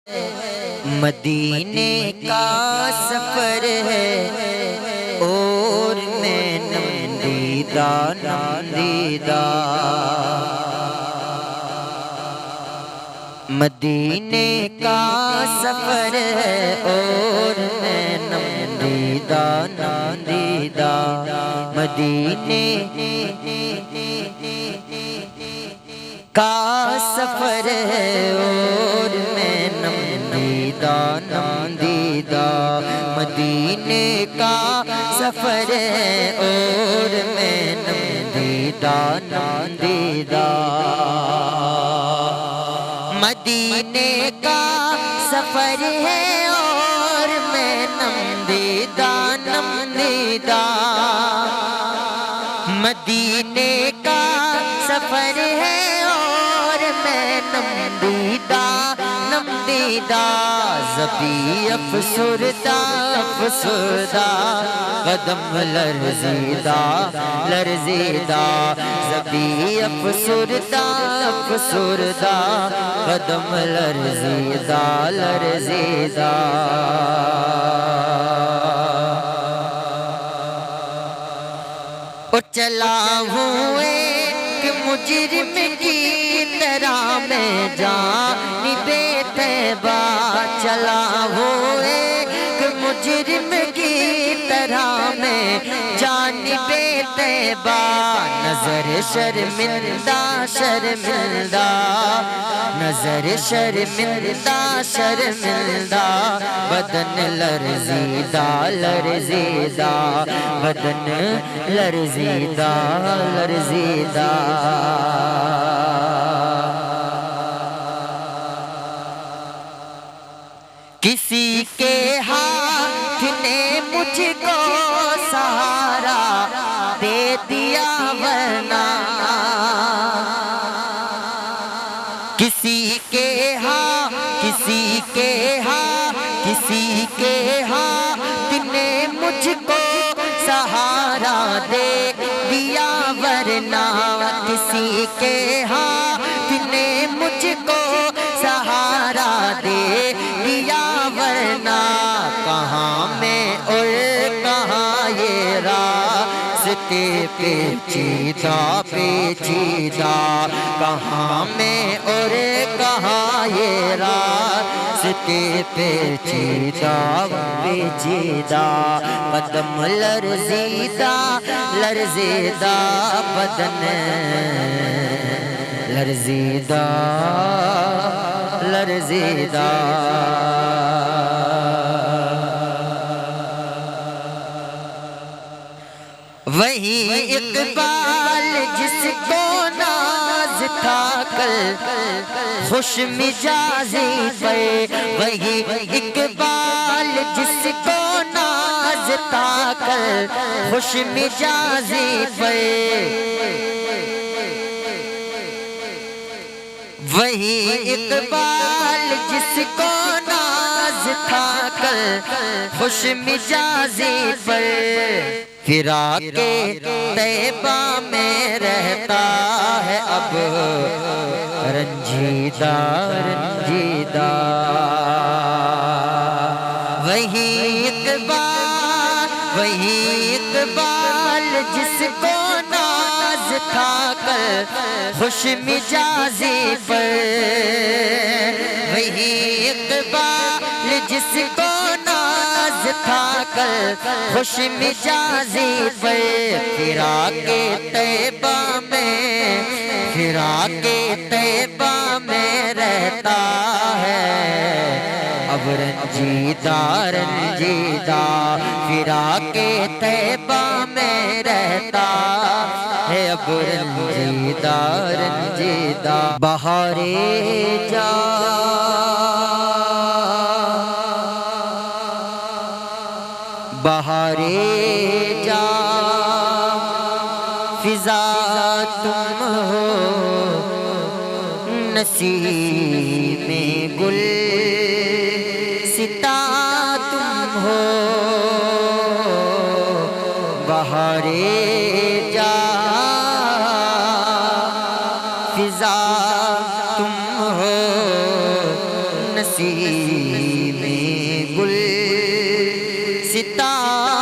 مدینے کا سفر ہے اور میں نمدیدہ نمدیدہ، مدینے کا سفر ہے اور میں نمدیدہ نمدیدہ، مدینے کا سفر ہے اور میں نمدیدہ نمدیدہ، مدینے کا سفر ہے اور میں نمدیدہ نمدیدہ، مدینے کا سفر ہے اور میں نمدیدہ نمدیدہ، مدینے کا سفر ہے اور میں نمدیدہ نمدیدہ، زبی افسردہ افسردہ قدم لرزیدہ لرزیدہ، زبی افسردہ افسردہ قدم لرزیدہ لرزیدہ، چلا ہوں ایک مجرم کی طرح میں جانب طیبہ، چلا ہوں ایک مجرم کی طرح میں جانب طیبہ، نظر شرمندہ شرمندہ، نظر شرمندہ شرمندہ، بدن لرزیدہ لرزیدہ، بدن لرزیدہ لرزیدہ، کسی کے ہاتھ نے مجھ کو سہارا دے دیا ورنہ، کسی کے ہاتھ کسی کے ہاتھ کسی کے ہاتھ نے مجھ کو سہارا دے دیا ورنہ، کسی کے ہاتھ نے مجھ کو سہارا دے دیا ورنہ، کہاں میں اور کہاں یہ راستے پیچیدہ پیچیدہ، کہاں میں اور کہاں یہ راستے پیچیدہ پیچیدہ، قدم لرزیدہ لرزیدہ، بدن لرزیدہ لرزیدہ، وہی اقبال جس کو ناز تھا کل خوش مزاجی پر، وہی اقبال جس کو ناز تھا کل خوش مزاجی پر، وہی اقبال جس کو ناز تھا کل خوش مزاجی پر، فراق طیبہ میں رہتا ہے اب رنجیدہ رنجیدہ، وہی اقبال جس کو ناز تھا کل خوش مزاجی پر، وہی اقبال جس کو ناز تھا کل خوش مزاجی پر، فراق طیبہ میں فراق طیبہ میں رہتا ہے اب رنجیدہ رنجیدہ، فراق طیبہ میں رہتا ہے اب رنجیدہ رنجیدہ، بہارے جا بہارے جا فضا تم ہو، نسیم گل ستا تم ہو، بہارے جا فضا تم ہو، نسیم نسیم گل ستارہ